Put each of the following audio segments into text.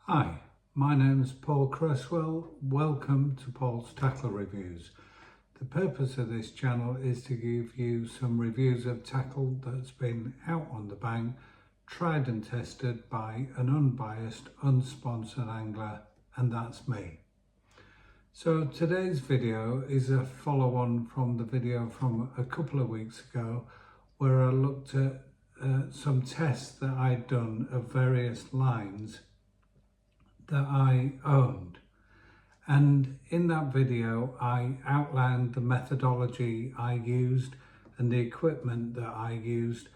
Hi, my name is Paul Cresswell. Welcome to Paul's Tackle Reviews. The purpose of this channel is to give you some reviews of tackle that's been out on the bank, tried and tested by an unbiased, unsponsored angler, and that's me. So today's video is a follow-on from the video from a couple of weeks ago where I looked at some tests that I'd done of various lines that I owned, and in that video I outlined the methodology I used and the equipment that I used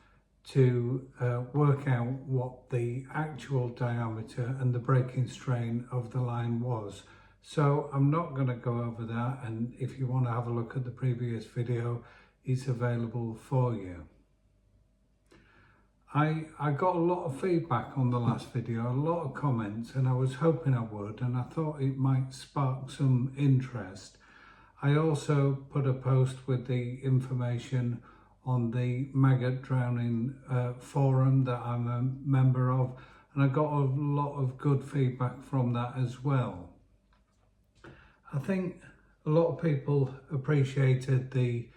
to work out what the actual diameter and the breaking strain of the line was. So I'm not going to go over that, and if you want to have a look at the previous video, it's available for you. I got a lot of feedback on the last video, a lot of comments, and I was hoping I would, and I thought it might spark some interest. I also put a post with the information on the maggot drowning forum that I'm a member of, and I got a lot of good feedback from that as well. I think a lot of people appreciated the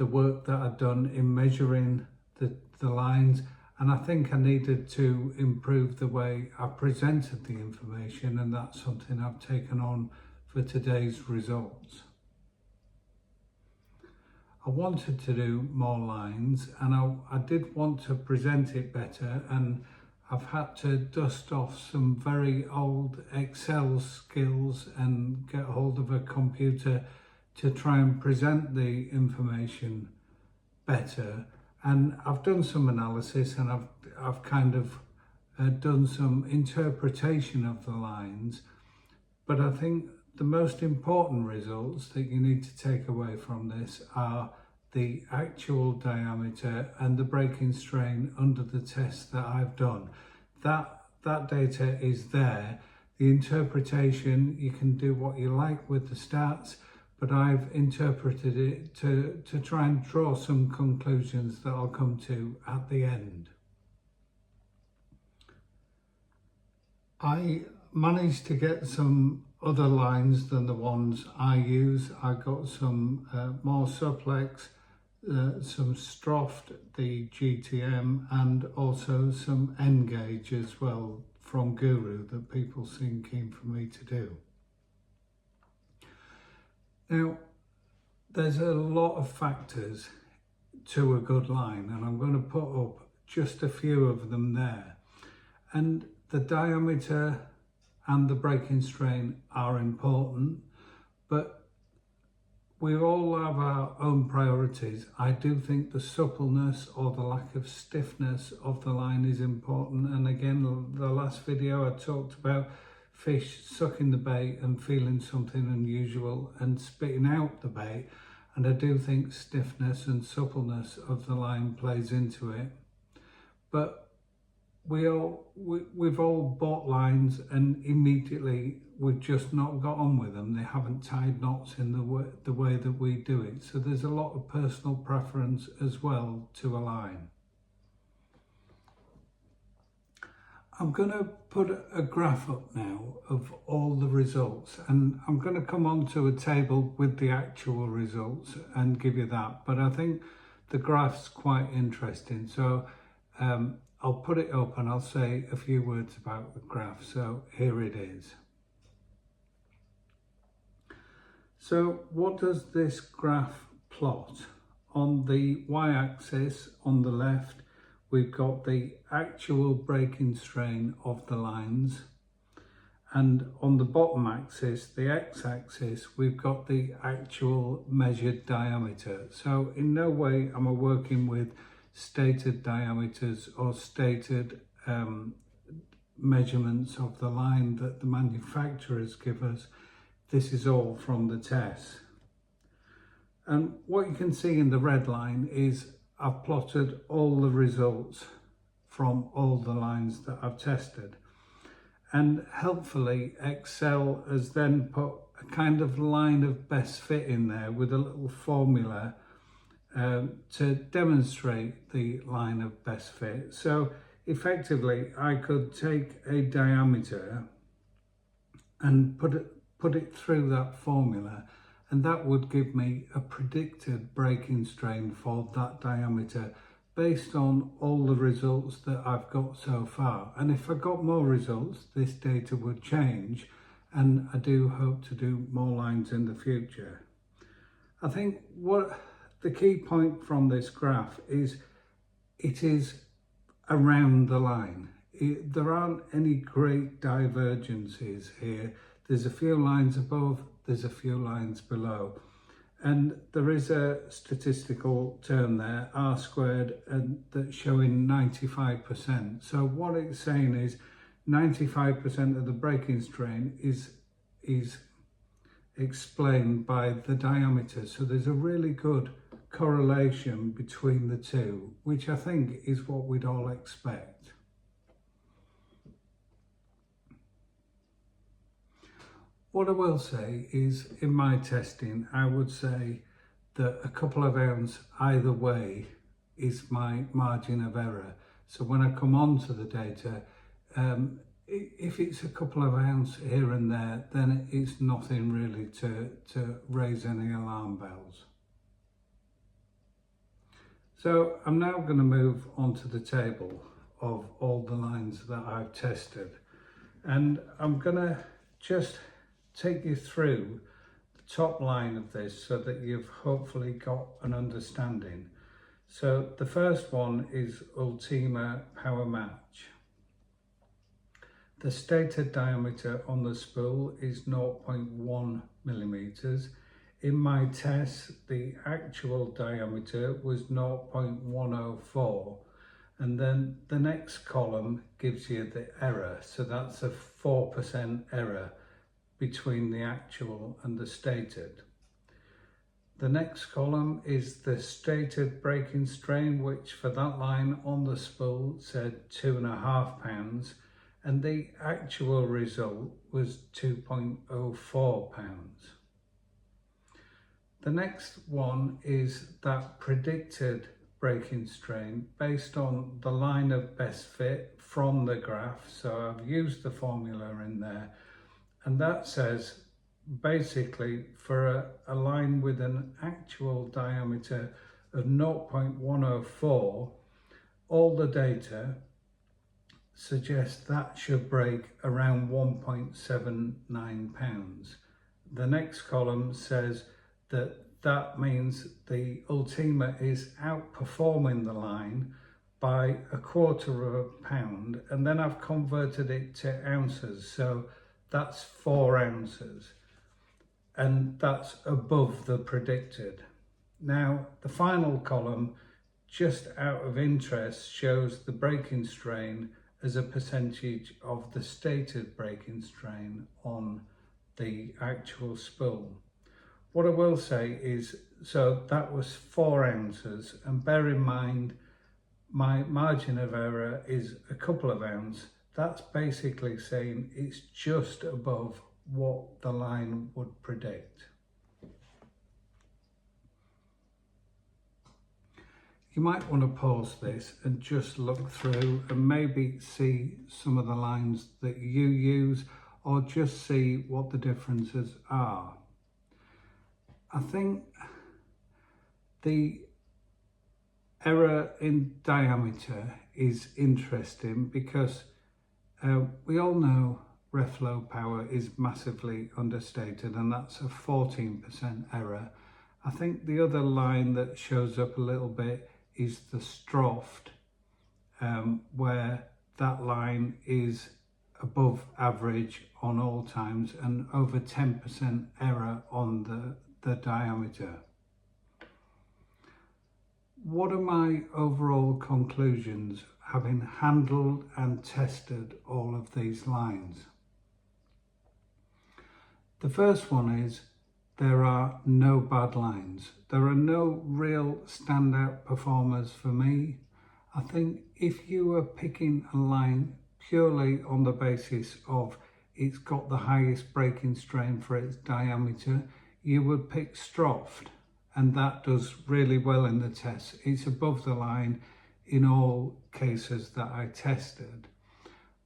work that I'd done in measuring the lines, and I think I needed to improve the way I presented the information, and that's something I've taken on for today's results. I wanted to do more lines, and I did want to present it better, and I've had to dust off some very old Excel skills and get hold of a computer to try and present the information better. And I've done some analysis, and I've kind of done some interpretation of the lines, but I think the most important results that you need to take away from this are the actual diameter and the breaking strain under the test that I've done. That data is there. The interpretation, you can do what you like with the stats, but I've interpreted it to try and draw some conclusions that I'll come to at the end. I managed to get some other lines than the ones I use. I got some more Suplex, some Stroft, the GTM, and also some N-Gauge as well from Guru that people seem keen for me to do. Now, there's a lot of factors to a good line, and I'm going to put up just a few of them there. And the diameter and the breaking strain are important, but we all have our own priorities. I do think the suppleness or the lack of stiffness of the line is important. And again, the last video I talked about fish sucking the bait and feeling something unusual and spitting out the bait, and I do think stiffness and suppleness of the line plays into it. But we've all bought lines and immediately we've just not got on with them. They haven't tied knots in the way that we do it. So there's a lot of personal preference as well to a line. I'm going to put a graph up now of all the results, and I'm going to come on to a table with the actual results and give you that. But I think the graph's quite interesting. So I'll put it up and I'll say a few words about the graph. So here it is. So what does this graph plot? On the y-axis on the left, we've got the actual breaking strain of the lines, and on the bottom axis, the x-axis, we've got the actual measured diameter. So in no way am I working with stated diameters or stated measurements of the line that the manufacturers give us. This is all from the test. And what you can see in the red line is I've plotted all the results from all the lines that I've tested. And helpfully, Excel has then put a kind of line of best fit in there with a little formula to demonstrate the line of best fit. So effectively, I could take a diameter and put it through that formula, and that would give me a predicted breaking strain for that diameter based on all the results that I've got so far. And if I got more results, this data would change, and I do hope to do more lines in the future. I think what the key point from this graph is it is around the line. There aren't any great divergences here. There's a few lines above, there's a few lines below. And there is a statistical term there, R squared, and that's showing 95%. So what it's saying is 95% of the breaking strain is explained by the diameter. So there's a really good correlation between the two, which I think is what we'd all expect. What I will say is, in my testing, I would say that a couple of ounce either way is my margin of error. So when I come on to the data, if it's a couple of ounce here and there, then it's nothing really to raise any alarm bells. So I'm now going to move on to the table of all the lines that I've tested, and I'm going to just take you through the top line of this so that you've hopefully got an understanding. So the first one is Ultima Power Match. The stated diameter on the spool is 0.1 millimeters. In my test, the actual diameter was 0.104, and then the next column gives you the error. So that's a 4% error between the actual and the stated. The next column is the stated breaking strain, which for that line on the spool said 2.5 pounds, and the actual result was 2.04 pounds. The next one is that predicted breaking strain based on the line of best fit from the graph. So I've used the formula in there, and that says basically for a line with an actual diameter of 0.104, all the data suggests that should break around 1.79 pounds. The next column says that means the Ultima is outperforming the line by 1/4 pound, and then I've converted it to ounces, so that's 4 ounces, and that's above the predicted. Now the final column, just out of interest, shows the breaking strain as a percentage of the stated breaking strain on the actual spool. What I will say is, so that was 4 ounces, and bear in mind my margin of error is a couple of ounces. That's basically saying it's just above what the line would predict. You might want to pause this and just look through and maybe see some of the lines that you use, or just see what the differences are. I think the error in diameter is interesting because we all know reflow power is massively understated, and that's a 14% error. I think the other line that shows up a little bit is the Stroft, where that line is above average on all times and over 10% error on the diameter. What are my overall conclusions having handled and tested all of these lines? The first one is there are no bad lines. There are no real standout performers for me. I think if you were picking a line purely on the basis of it's got the highest breaking strain for its diameter, you would pick Stroft, and that does really well in the test. It's above the line in all cases that I tested.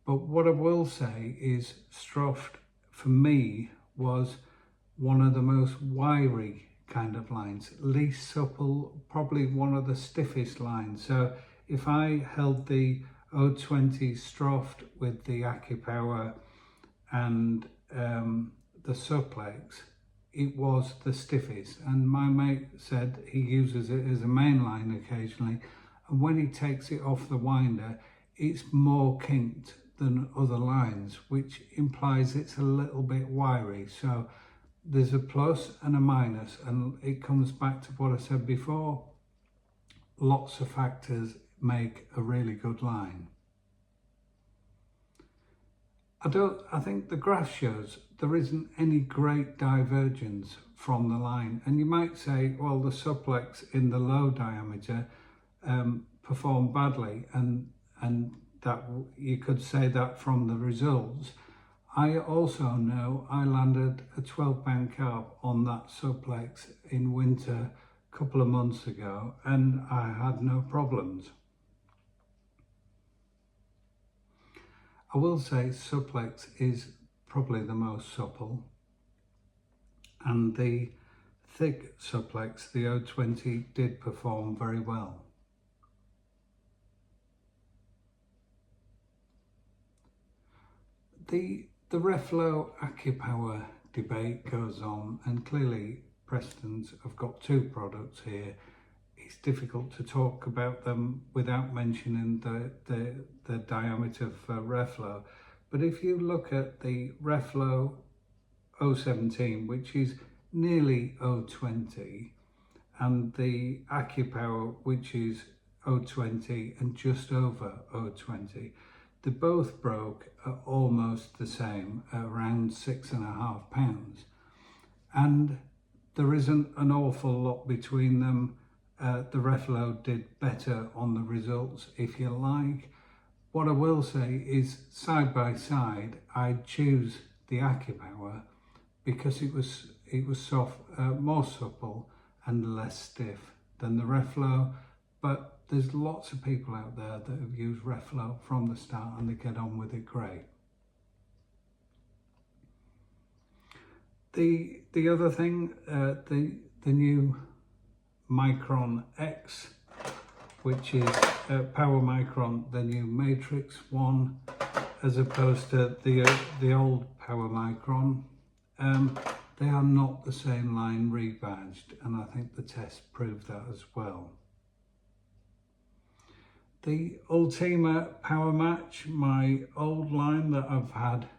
But what I will say is Stroft for me was one of the most wiry kind of lines, least supple, probably one of the stiffest lines. So if I held the 020 Stroft with the AccuPower and the Suplex, it was the stiffest. And my mate said he uses it as a main line occasionally, and when he takes it off the winder, it's more kinked than other lines, which implies it's a little bit wiry. So there's a plus and a minus, and it comes back to what I said before. Lots of factors make a really good line. I think the graph shows there isn't any great divergence from the line, and you might say, well, the Suplex in the low diameter performed badly, and that you could say that from the results. I also know I landed a 12-pound carp on that Suplex in winter a couple of months ago, and I had no problems. I will say Suplex is probably the most supple, and the thick Suplex, the 020, did perform very well. The Reflow AccuPower debate goes on, and clearly Preston's have got two products here. It's difficult to talk about them without mentioning the diameter for Reflow. But if you look at the Reflow 017, which is nearly 020, and the AccuPower, which is 020 and just over 020, they both broke at almost the same, around 6.5 pounds. And there isn't an awful lot between them. The Reflow did better on the results, if you like. What I will say is, side by side, I'd choose the AccuPower because it was soft, more supple and less stiff than the Reflow. But there's lots of people out there that have used Reflow from the start and they get on with it great. The other thing, the new Micron X, which is Power Micron, the new Matrix one, as opposed to the old Power Micron. They are not the same line rebadged, and I think the test proved that as well. The Ultima Power Match, my old line that I've had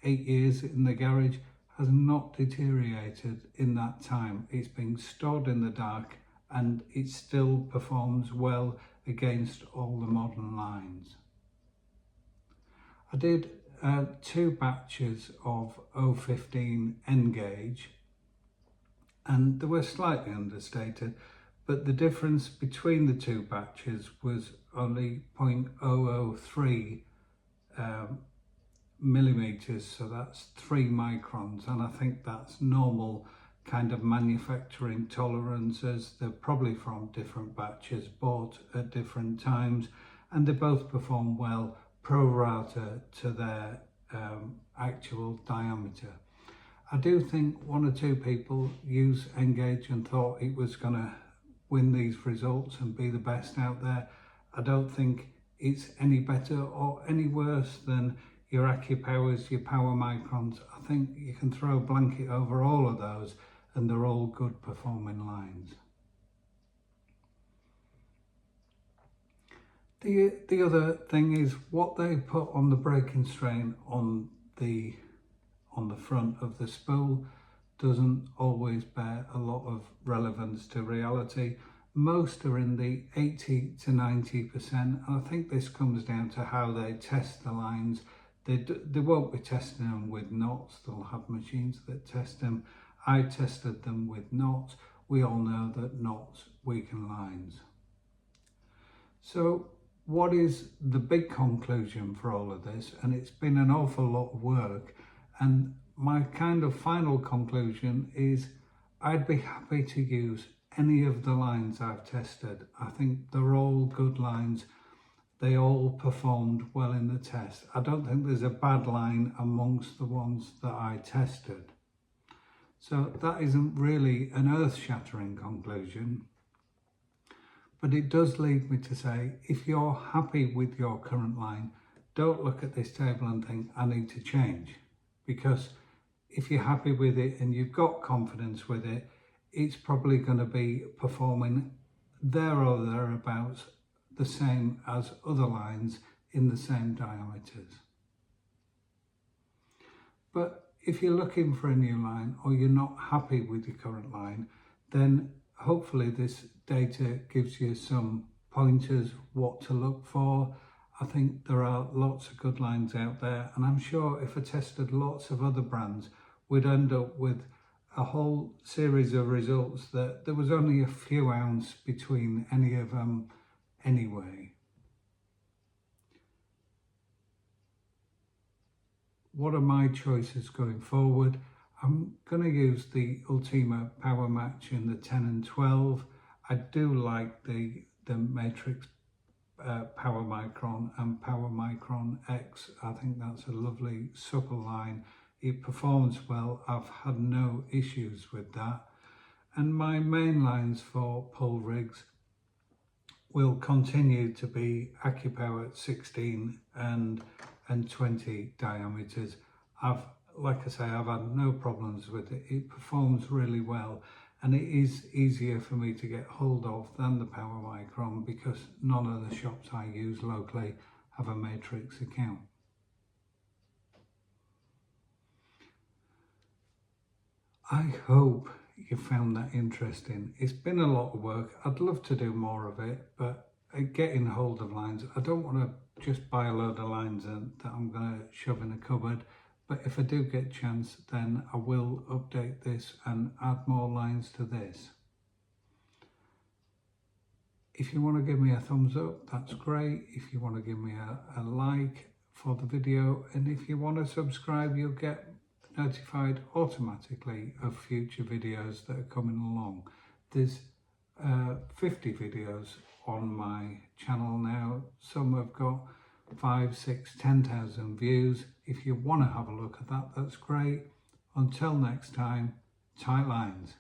8 years in the garage, has not deteriorated in that time. It's been stored in the dark and it still performs well against all the modern lines. I did 2 batches of 015 N-gauge, and they were slightly understated, but the difference between the 2 batches was only 0.003 millimeters, so that's 3 microns, and I think that's normal kind of manufacturing tolerances. They're probably from different batches bought at different times, and they both perform well pro rata to their actual diameter. I do think 1 or 2 people used N-gauge and thought it was going to win these results and be the best out there. I don't think it's any better or any worse than your AccuPowers, your Power Microns. I think you can throw a blanket over all of those and they're all good performing lines. The other thing is what they put on the braking strain on the front of the spool doesn't always bear a lot of relevance to reality. Most are in the 80 to 90%, and I think this comes down to how they test the lines. They won't be testing them with knots. They'll have machines that test them. I tested them with knots. We all know that knots weaken lines. So what is the big conclusion for all of this? And it's been an awful lot of work, and my kind of final conclusion is I'd be happy to use any of the lines I've tested. I think they're all good lines. they all performed well in the test. I don't think there's a bad line amongst the ones that I tested. So that isn't really an earth-shattering conclusion, but it does lead me to say, if you're happy with your current line, don't look at this table and think, I need to change. Because if you're happy with it and you've got confidence with it, it's probably going to be performing there or thereabouts the same as other lines in the same diameters. But if you're looking for a new line or you're not happy with your current line, then hopefully this data gives you some pointers what to look for. I think there are lots of good lines out there, and I'm sure if I tested lots of other brands, we'd end up with a whole series of results that there was only a few ounce between any of them anyway. What are my choices going forward? I'm going to use the Ultima Power Match in the 10 and 12. I do like the Matrix Power Micron and Power Micron X. I think that's a lovely supple line. It performs well. I've had no issues with that. And my main lines for pull rigs will continue to be AccuPower 16 and 20 diameters. Like I say, I've had no problems with it. It performs really well, and it is easier for me to get hold of than the Power Micron because none of the shops I use locally have a Matrix account. I hope you found that interesting. It's been a lot of work. I'd love to do more of it, but getting hold of lines, I don't want to just buy a load of lines that I'm going to shove in a cupboard. But if I do get a chance, then I will update this and add more lines to this. If you want to give me a thumbs up, that's great. If you want to give me a like for the video, and if you want to subscribe, you'll get notified automatically of future videos that are coming along. There's 50 videos on my channel now. Some have got 5, 6, 10,000 views. If you want to have a look at that, that's great. Until next time, tight lines.